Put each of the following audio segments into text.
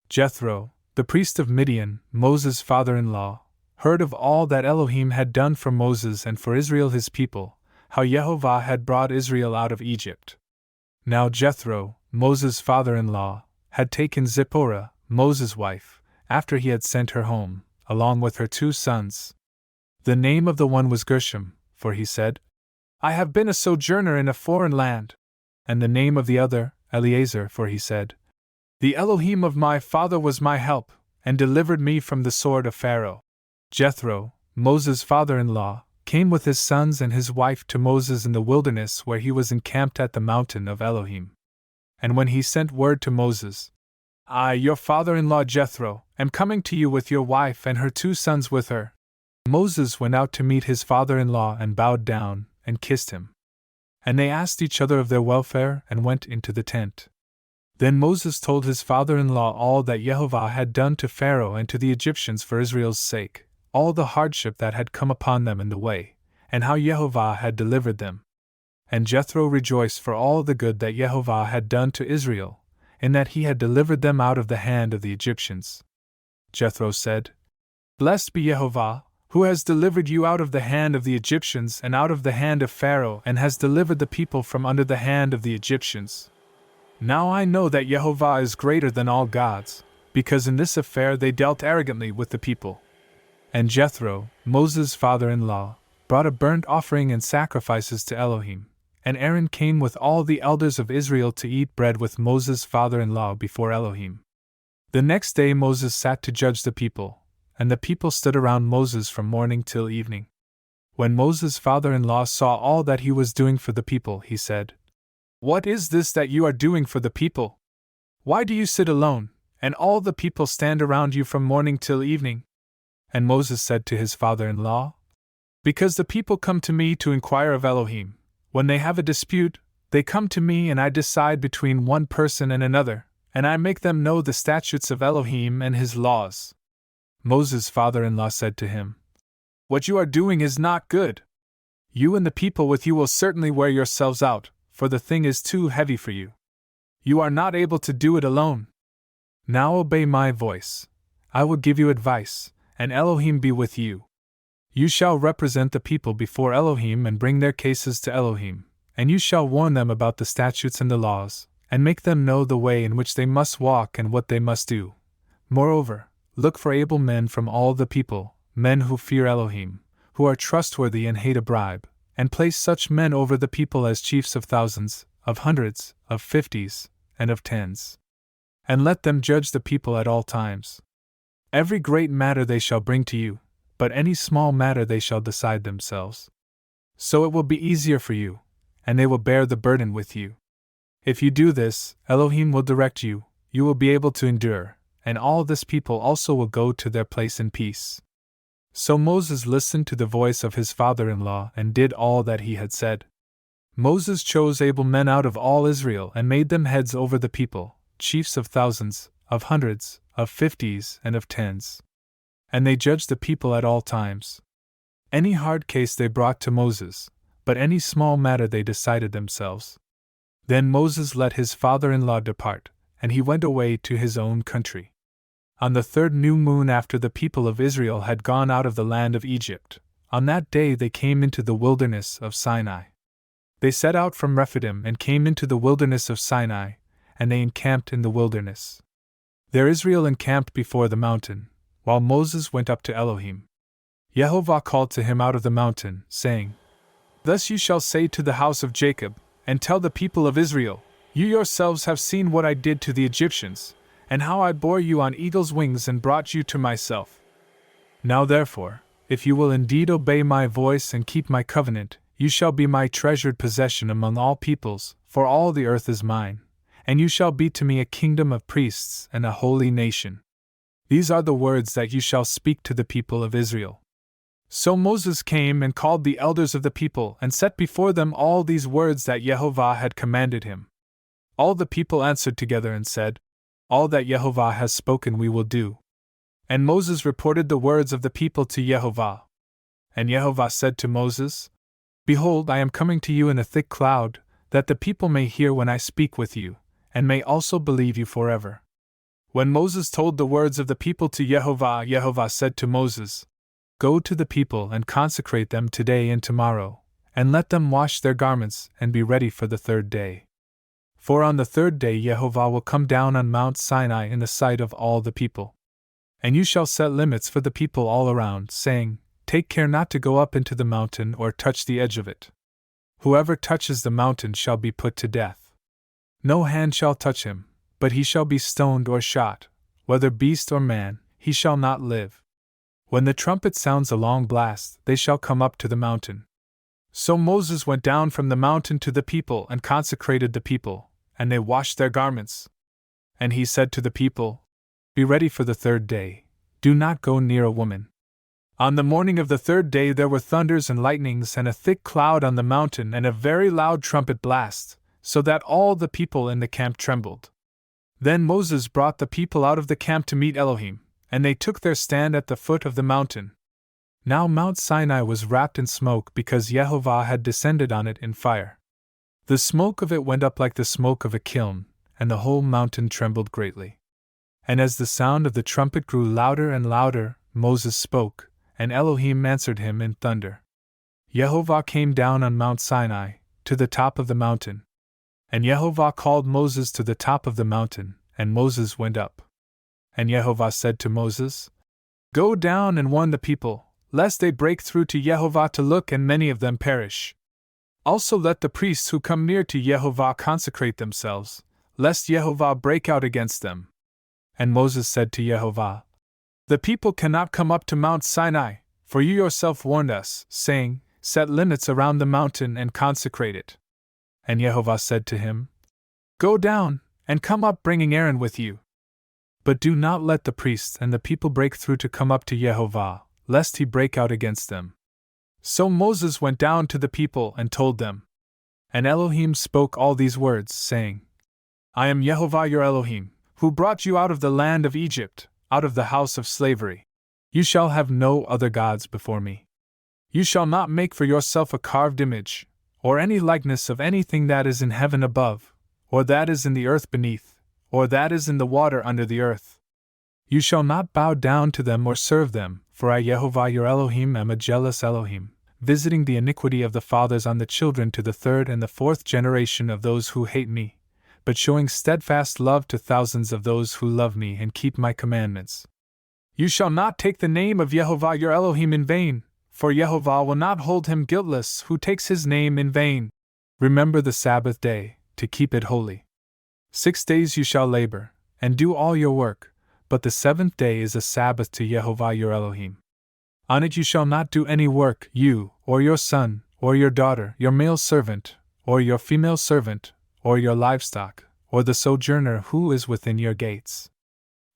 Jethro, the priest of Midian, Moses' father-in-law, heard of all that Elohim had done for Moses and for Israel his people, how YeHoVah had brought Israel out of Egypt. Now Jethro, Moses' father-in-law, had taken Zipporah, Moses' wife, after he had sent her home, along with her 2 sons. The name of the one was Gershom, for he said, "I have been a sojourner in a foreign land," and the name of the other, Eleazar, for he said, "The Elohim of my father was my help, and delivered me from the sword of Pharaoh." Jethro, Moses' father-in-law, came with his sons and his wife to Moses in the wilderness where he was encamped at the mountain of Elohim. And when he sent word to Moses, "I, your father-in-law Jethro, am coming to you with your wife and her 2 sons with her," Moses went out to meet his father-in-law and bowed down and kissed him. And they asked each other of their welfare and went into the tent. Then Moses told his father-in-law all that YeHoVah had done to Pharaoh and to the Egyptians for Israel's sake, all the hardship that had come upon them in the way, and how YeHoVah had delivered them. And Jethro rejoiced for all the good that YeHoVah had done to Israel, in that he had delivered them out of the hand of the Egyptians. Jethro said, "Blessed be YeHoVah, who has delivered you out of the hand of the Egyptians and out of the hand of Pharaoh, and has delivered the people from under the hand of the Egyptians. Now I know that YeHoVah is greater than all gods, because in this affair they dealt arrogantly with the people." And Jethro, Moses' father-in-law, brought a burnt offering and sacrifices to Elohim, and Aaron came with all the elders of Israel to eat bread with Moses' father-in-law before Elohim. The next day Moses sat to judge the people, and the people stood around Moses from morning till evening. When Moses' father-in-law saw all that he was doing for the people, he said, "What is this that you are doing for the people? Why do you sit alone, and all the people stand around you from morning till evening?" And Moses said to his father-in-law, "Because the people come to me to inquire of Elohim. When they have a dispute, they come to me and I decide between one person and another, and I make them know the statutes of Elohim and his laws." Moses' father-in-law said to him, "What you are doing is not good. You and the people with you will certainly wear yourselves out, for the thing is too heavy for you. You are not able to do it alone. Now obey my voice. I will give you advice, and Elohim be with you. You shall represent the people before Elohim and bring their cases to Elohim, and you shall warn them about the statutes and the laws, and make them know the way in which they must walk and what they must do. Moreover, look for able men from all the people, men who fear Elohim, who are trustworthy and hate a bribe, and place such men over the people as chiefs of thousands, of hundreds, of 50s, and of 10s. And let them judge the people at all times. Every great matter they shall bring to you, but any small matter they shall decide themselves. So it will be easier for you, and they will bear the burden with you. If you do this, Elohim will direct you, you will be able to endure, and all this people also will go to their place in peace." So Moses listened to the voice of his father-in-law and did all that he had said. Moses chose able men out of all Israel and made them heads over the people, chiefs of thousands, of hundreds, of 50s, and of 10s. And they judged the people at all times. Any hard case they brought to Moses, but any small matter they decided themselves. Then Moses let his father-in-law depart, and he went away to his own country. On the 3rd new moon after the people of Israel had gone out of the land of Egypt, on that day they came into the wilderness of Sinai. They set out from Rephidim and came into the wilderness of Sinai, and they encamped in the wilderness. There Israel encamped before the mountain, while Moses went up to Elohim. YeHoVah called to him out of the mountain, saying, "Thus you shall say to the house of Jacob, and tell the people of Israel, you yourselves have seen what I did to the Egyptians, and how I bore you on eagle's wings and brought you to myself. Now therefore, if you will indeed obey my voice and keep my covenant, you shall be my treasured possession among all peoples, for all the earth is mine, and you shall be to me a kingdom of priests and a holy nation. These are the words that you shall speak to the people of Israel." So Moses came and called the elders of the people and set before them all these words that YeHoVah had commanded him. All the people answered together and said, "All that YeHoVah has spoken we will do." And Moses reported the words of the people to YeHoVah. And YeHoVah said to Moses, "Behold, I am coming to you in a thick cloud, that the people may hear when I speak with you, and may also believe you forever." When Moses told the words of the people to YeHoVah, YeHoVah said to Moses, "Go to the people and consecrate them today and tomorrow, and let them wash their garments and be ready for the third day. For on the third day YeHoVah will come down on Mount Sinai in the sight of all the people. And you shall set limits for the people all around, saying, Take care not to go up into the mountain or touch the edge of it. Whoever touches the mountain shall be put to death. No hand shall touch him, but he shall be stoned or shot, whether beast or man, he shall not live. When the trumpet sounds a long blast, they shall come up to the mountain." So Moses went down from the mountain to the people and consecrated the people, and they washed their garments. And he said to the people, "Be ready for the third day, do not go near a woman." On the morning of the third day there were thunders and lightnings and a thick cloud on the mountain and a very loud trumpet blast, so that all the people in the camp trembled. Then Moses brought the people out of the camp to meet Elohim, and they took their stand at the foot of the mountain. Now Mount Sinai was wrapped in smoke because YeHoVah had descended on it in fire. The smoke of it went up like the smoke of a kiln, and the whole mountain trembled greatly. And as the sound of the trumpet grew louder and louder, Moses spoke, and Elohim answered him in thunder. YeHoVah came down on Mount Sinai, to the top of the mountain. And YeHoVah called Moses to the top of the mountain, and Moses went up. And YeHoVah said to Moses, "Go down and warn the people, lest they break through to YeHoVah to look and many of them perish. Also let the priests who come near to YeHoVah consecrate themselves, lest YeHoVah break out against them." And Moses said to YeHoVah, "The people cannot come up to Mount Sinai, for you yourself warned us, saying, Set limits around the mountain and consecrate it." And YeHoVah said to him, "Go down, and come up bringing Aaron with you. But do not let the priests and the people break through to come up to YeHoVah, lest he break out against them." So Moses went down to the people and told them. And Elohim spoke all these words, saying, "I am YeHoVah your Elohim, who brought you out of the land of Egypt, out of the house of slavery. You shall have no other gods before me. You shall not make for yourself a carved image, or any likeness of anything that is in heaven above, or that is in the earth beneath, or that is in the water under the earth. You shall not bow down to them or serve them, for I YeHoVah your Elohim am a jealous Elohim, visiting the iniquity of the fathers on the children to the third and the fourth generation of those who hate me, but showing steadfast love to thousands of those who love me and keep my commandments. You shall not take the name of YeHoVah your Elohim in vain, for YeHoVah will not hold him guiltless who takes his name in vain. Remember the Sabbath day, to keep it holy. 6 days you shall labor, and do all your work, but the seventh day is a Sabbath to YeHoVah your Elohim. On it you shall not do any work, you, or your son, or your daughter, your male servant, or your female servant, or your livestock, or the sojourner who is within your gates.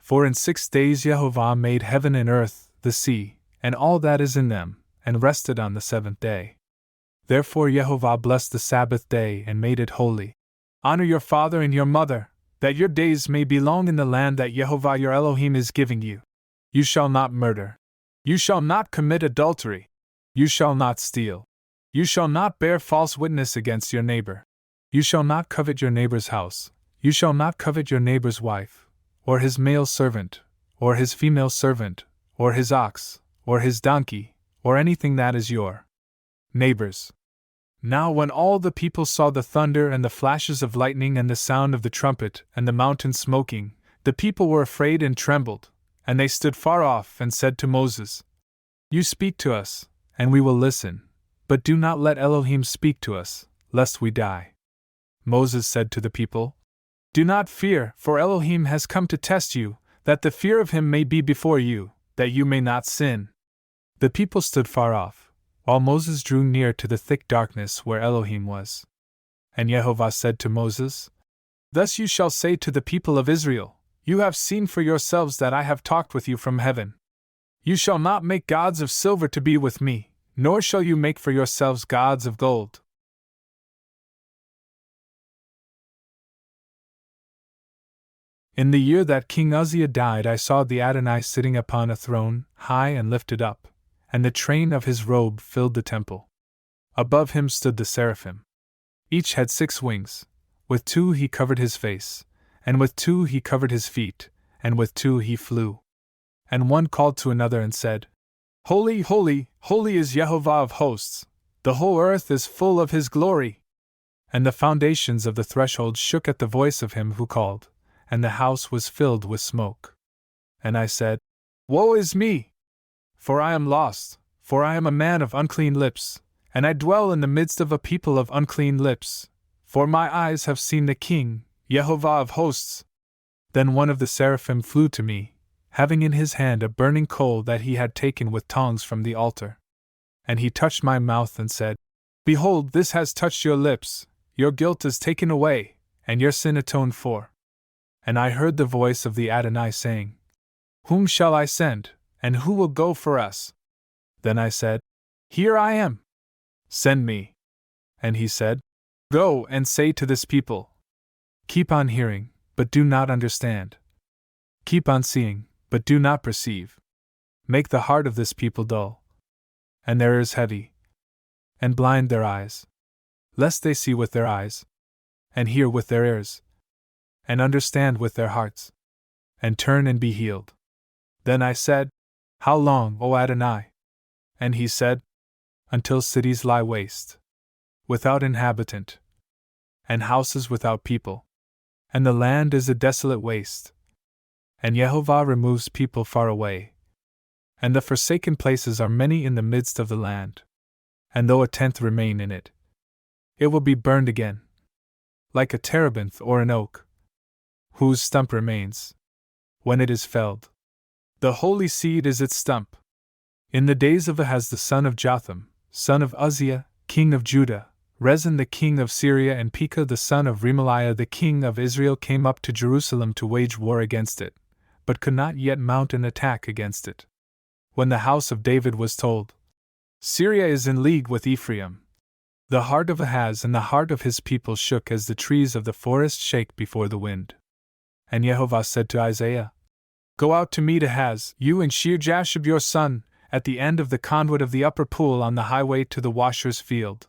For in 6 days YeHoVah made heaven and earth, the sea, and all that is in them, and rested on the seventh day. Therefore YeHoVah blessed the Sabbath day and made it holy. Honor your father and your mother, that your days may be long in the land that YeHoVah your Elohim is giving you. You shall not murder. You shall not commit adultery. You shall not steal. You shall not bear false witness against your neighbor. You shall not covet your neighbor's house. You shall not covet your neighbor's wife, or his male servant, or his female servant, or his ox, or his donkey, or anything that is your neighbor's. Now when all the people saw the thunder and the flashes of lightning and the sound of the trumpet and the mountain smoking, the people were afraid and trembled, and they stood far off and said to Moses, "You speak to us, and we will listen, but do not let Elohim speak to us, lest we die." Moses said to the people, "Do not fear, for Elohim has come to test you, that the fear of him may be before you, that you may not sin." The people stood far off, while Moses drew near to the thick darkness where Elohim was. And YeHoVah said to Moses, "Thus you shall say to the people of Israel, You have seen for yourselves that I have talked with you from heaven. You shall not make gods of silver to be with me, nor shall you make for yourselves gods of gold." In the year that King Uzziah died, I saw the Adonai sitting upon a throne, high and lifted up, and the train of his robe filled the temple. Above him stood the seraphim. Each had 6 wings. With 2 he covered his face, and with 2 he covered his feet, and with 2 he flew. And one called to another and said, Holy, holy, holy is YeHoVah of hosts, the whole earth is full of his glory. And the foundations of the threshold shook at the voice of him who called, and the house was filled with smoke. And I said, Woe is me! For I am lost, for I am a man of unclean lips, and I dwell in the midst of a people of unclean lips, for my eyes have seen the King, YeHoVah of hosts. Then one of the seraphim flew to me, having in his hand a burning coal that he had taken with tongs from the altar. And he touched my mouth and said, Behold, this has touched your lips, your guilt is taken away, and your sin atoned for. And I heard the voice of the Adonai saying, Whom shall I send, and who will go for us? Then I said, Here I am. Send me. And he said, Go and say to this people, Keep on hearing, but do not understand. Keep on seeing, but do not perceive. Make the heart of this people dull, and their ears heavy, and blind their eyes, lest they see with their eyes, and hear with their ears, and understand with their hearts, and turn and be healed. Then I said, How long, O Adonai? And he said, Until cities lie waste, without inhabitant, and houses without people, and the land is a desolate waste. And YeHoVah removes people far away, and the forsaken places are many in the midst of the land. And though 1/10 remain in it, it will be burned again, like a terebinth or an oak, whose stump remains, when it is felled. The holy seed is its stump. In the days of Ahaz the son of Jotham, son of Uzziah, king of Judah, Rezin the king of Syria and Pekah the son of Remaliah the king of Israel came up to Jerusalem to wage war against it, but could not yet mount an attack against it. When the house of David was told, Syria is in league with Ephraim, the heart of Ahaz and the heart of his people shook as the trees of the forest shake before the wind. And YeHoVah said to Isaiah, Go out to meet Ahaz, you and Shear-Jashub your son, at the end of the conduit of the upper pool on the highway to the washer's field.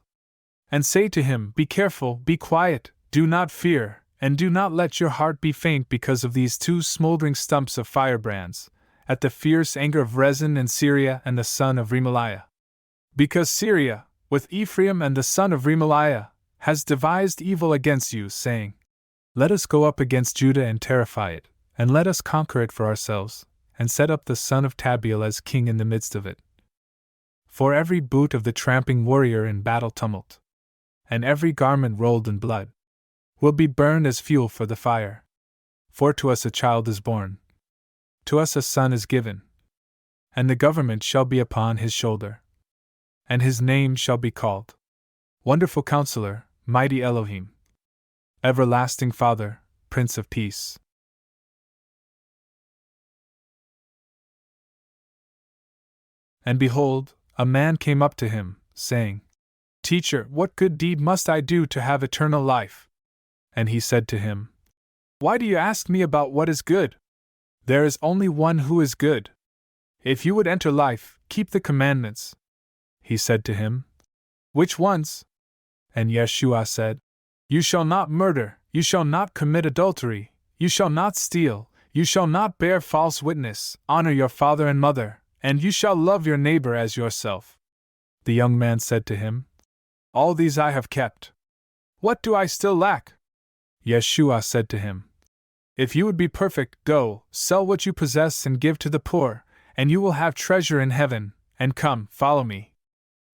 And say to him, Be careful, be quiet, do not fear, and do not let your heart be faint because of these 2 smoldering stumps of firebrands, at the fierce anger of Rezin and Syria and the son of Remaliah. Because Syria, with Ephraim and the son of Remaliah, has devised evil against you, saying, Let us go up against Judah and terrify it, and let us conquer it for ourselves, and set up the son of Tabeel as king in the midst of it. For every boot of the tramping warrior in battle tumult, and every garment rolled in blood, will be burned as fuel for the fire. For to us a child is born, to us a son is given, and the government shall be upon his shoulder. And his name shall be called Wonderful Counselor, Mighty Elohim, Everlasting Father, Prince of Peace. And behold, a man came up to him, saying, Teacher, what good deed must I do to have eternal life? And he said to him, Why do you ask me about what is good? There is only one who is good. If you would enter life, keep the commandments. He said to him, Which ones? And Yeshua said, You shall not murder, you shall not commit adultery, you shall not steal, you shall not bear false witness, honor your father and mother, and you shall love your neighbor as yourself. The young man said to him, All these I have kept. What do I still lack? Yeshua said to him, If you would be perfect, go, sell what you possess and give to the poor, and you will have treasure in heaven, and come, follow me.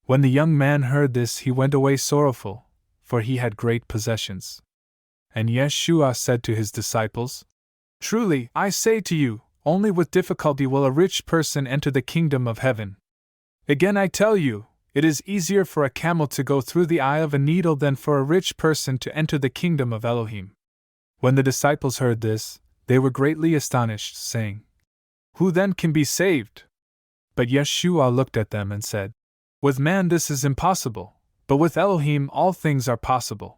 When the young man heard this, he went away sorrowful, for he had great possessions. And Yeshua said to his disciples, Truly, I say to you, only with difficulty will a rich person enter the kingdom of heaven. Again I tell you, it is easier for a camel to go through the eye of a needle than for a rich person to enter the kingdom of Elohim. When the disciples heard this, they were greatly astonished, saying, Who then can be saved? But Yeshua looked at them and said, With man this is impossible, but with Elohim all things are possible.